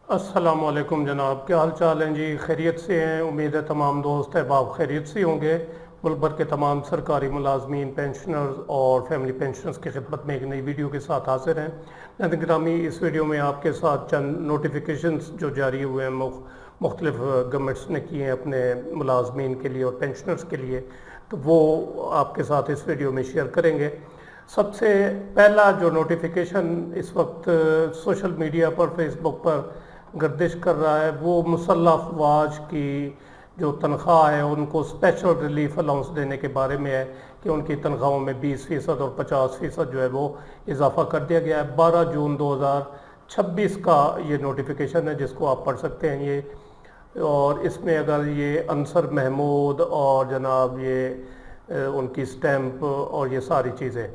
السلام علیکم جناب، کیا حال چال ہیں جی؟ خیریت سے ہیں؟ امید ہے تمام دوست احباب خیریت سے ہوں گے۔ ملک بھر کے تمام سرکاری ملازمین، پینشنرز اور فیملی پینشنرز کی خدمت میں ایک نئی ویڈیو کے ساتھ حاضر ہیں۔ ناظرین گرامی، اس ویڈیو میں آپ کے ساتھ چند نوٹیفیکیشنز جو جاری ہوئے ہیں مختلف گورنمنٹس نے کیے ہیں اپنے ملازمین کے لیے اور پینشنرز کے لیے، تو وہ آپ کے ساتھ اس ویڈیو میں شیئر کریں گے۔ سب سے پہلا جو نوٹیفیکیشن اس وقت سوشل میڈیا پر، فیس بک پر گردش کر رہا ہے، وہ مسلح افواج کی جو تنخواہ ہے ان کو اسپیشل ریلیف الاؤنس دینے کے بارے میں ہے کہ ان کی تنخواہوں میں 20% اور 50% جو ہے وہ اضافہ کر دیا گیا ہے۔ 12 جون 2026 کا یہ نوٹیفیکیشن ہے جس کو آپ پڑھ سکتے ہیں یہ، اور اس میں اگر یہ انصر محمود اور جناب یہ ان کی سٹیمپ اور یہ ساری چیزیں،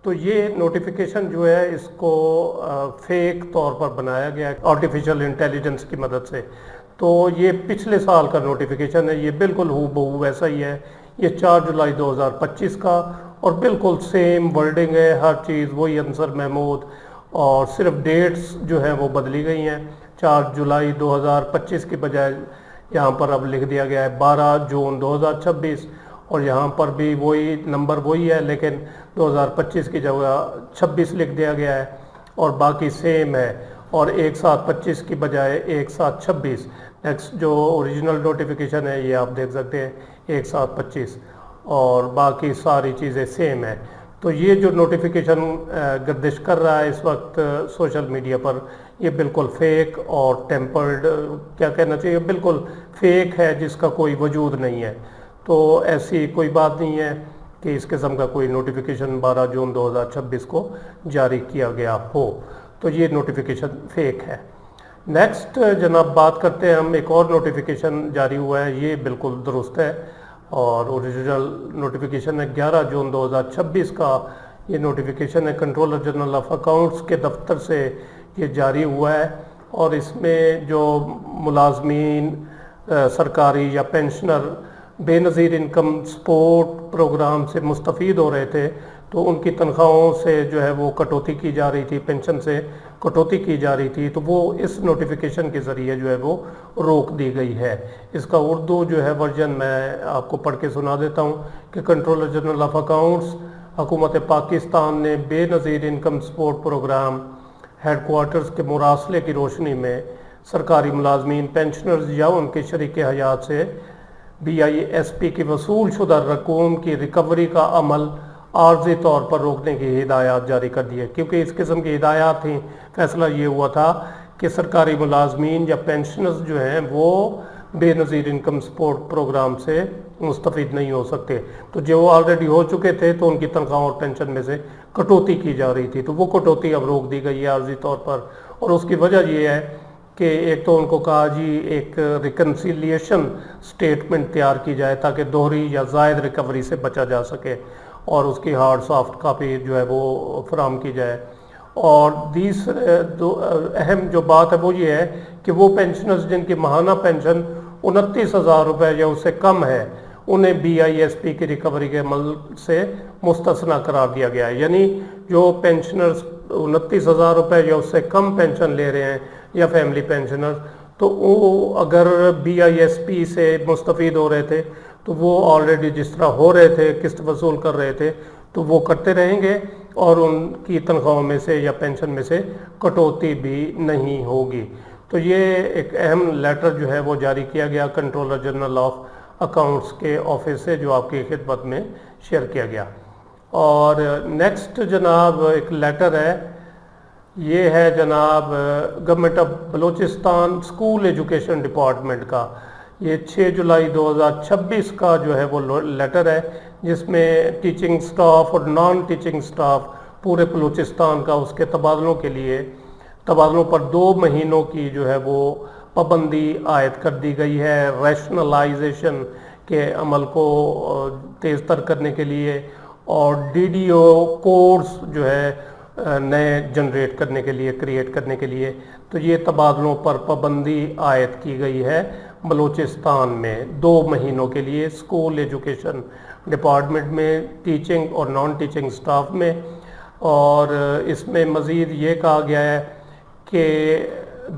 تو یہ نوٹیفیکیشن جو ہے اس کو فیک طور پر بنایا گیا ہے آرٹیفیشل انٹیلیجنس کی مدد سے۔ تو یہ پچھلے سال کا نوٹیفیکیشن ہے، یہ بالکل ہو بہو ویسا ہی ہے۔ یہ 4 جولائی 2025 کا، اور بالکل سیم ورڈنگ ہے، ہر چیز وہی انصر محمود، اور صرف ڈیٹس جو ہیں وہ بدلی گئی ہیں۔ 4 جولائی 2025 کی بجائے یہاں پر اب لکھ دیا گیا ہے 12 جون 2026، اور یہاں پر بھی وہی نمبر وہی ہے لیکن 2025 کی جگہ 26 لکھ دیا گیا ہے، اور باقی سیم ہے، اور ایک ساتھ 25 کی بجائے ایک ساتھ 26۔ نیکسٹ جو اوریجنل نوٹیفیکیشن ہے یہ آپ دیکھ سکتے ہیں، ایک ساتھ 25، اور باقی ساری چیزیں سیم ہیں۔ تو یہ جو نوٹیفیکیشن گردش کر رہا ہے اس وقت سوشل میڈیا پر، یہ بالکل فیک اور ٹیمپرڈ، کیا کہنا چاہیے، بالکل فیک ہے جس کا کوئی وجود نہیں ہے۔ تو ایسی کوئی بات نہیں ہے کہ اس قسم کا کوئی نوٹیفیکیشن 12 جون 2026 کو جاری کیا گیا ہو، تو یہ نوٹیفیکیشن فیک ہے۔ نیکسٹ جناب بات کرتے ہیں ہم، ایک اور نوٹیفیکیشن جاری ہوا ہے، یہ بالکل درست ہے، اور اوریجنل نوٹیفیکیشن ہے 11 جون 2026 کا۔ یہ نوٹیفیکیشن ہے کنٹرولر جنرل آف اکاؤنٹس کے دفتر سے یہ جاری ہوا ہے، اور اس میں جو ملازمین سرکاری یا پینشنر بے نظیر انکم سپورٹ پروگرام سے مستفید ہو رہے تھے، تو ان کی تنخواہوں سے جو ہے وہ کٹوتی کی جا رہی تھی، پینشن سے کٹوتی کی جا رہی تھی، تو وہ اس نوٹیفیکیشن کے ذریعے جو ہے وہ روک دی گئی ہے۔ اس کا اردو جو ہے ورژن میں آپ کو پڑھ کے سنا دیتا ہوں کہ کنٹرولر جنرل آف اکاؤنٹس حکومت پاکستان نے Benazir income support programme headquarters کے مراسلے کی روشنی میں سرکاری ملازمین، پینشنرز یا ان کے شریک حیات سے BISP کی وصول شدہ رقوم کی ریکوری کا عمل عارضی طور پر روکنے کی ہدایات جاری کر دی ہے۔ کیونکہ اس قسم کی ہدایات تھیں، فیصلہ یہ ہوا تھا کہ سرکاری ملازمین یا پینشنرز جو ہیں وہ بے نظیر انکم سپورٹ پروگرام سے مستفید نہیں ہو سکتے، تو جو وہ آلریڈی ہو چکے تھے تو ان کی تنخواہ اور پینشن میں سے کٹوتی کی جا رہی تھی، تو وہ کٹوتی اب روک دی گئی ہے عارضی طور پر۔ اور اس کی وجہ یہ ہے کہ ایک تو ان کو کہا جی ایک ریکنسیلیشن سٹیٹمنٹ تیار کی جائے تاکہ دوہری یا زائد ریکوری سے بچا جا سکے، اور اس کی ہارڈ سافٹ کاپی جو ہے وہ فراہم کی جائے۔ اور اہم جو بات ہے وہ یہ ہے کہ وہ پینشنرز جن کی ماہانہ پینشن 29,000 روپے یا اس سے کم ہے، انہیں BISP کی ریکوری کے عمل سے مستثنیٰ قرار دیا گیا ہے۔ یعنی جو پینشنرز 29,000 روپے یا اس سے کم پینشن لے رہے ہیں یا فیملی پینشنرز، تو وہ اگر BISP سے مستفید ہو رہے تھے تو وہ آلریڈی جس طرح ہو رہے تھے، قسط وصول کر رہے تھے، تو وہ کرتے رہیں گے، اور ان کی تنخواہوں میں سے یا پینشن میں سے کٹوتی بھی نہیں ہوگی۔ تو یہ ایک اہم لیٹر جو ہے وہ جاری کیا گیا کنٹرولر جنرل آف اکاؤنٹس کے آفس سے، جو آپ کی خدمت میں شیئر کیا گیا۔ اور نیکسٹ جناب ایک لیٹر ہے، یہ ہے جناب government of Balochistan school education department کا۔ یہ 6 جولائی 2026 کا جو ہے وہ لیٹر ہے، جس میں ٹیچنگ سٹاف اور نان ٹیچنگ سٹاف پورے بلوچستان کا اس کے تبادلوں کے لیے تبادلوں پر 2 مہینوں کی جو ہے وہ پابندی عائد کر دی گئی ہے، ریشنلائزیشن کے عمل کو تیز تر کرنے کے لیے، اور DDO کورس جو ہے نئے جنریٹ کرنے کے لیے، کریٹ کرنے کے لیے۔ تو یہ تبادلوں پر پابندی عائد کی گئی ہے بلوچستان میں 2 مہینوں کے لیے، اسکول ایجوکیشن ڈپارٹمنٹ میں، ٹیچنگ اور نان ٹیچنگ سٹاف میں۔ اور اس میں مزید یہ کہا گیا ہے کہ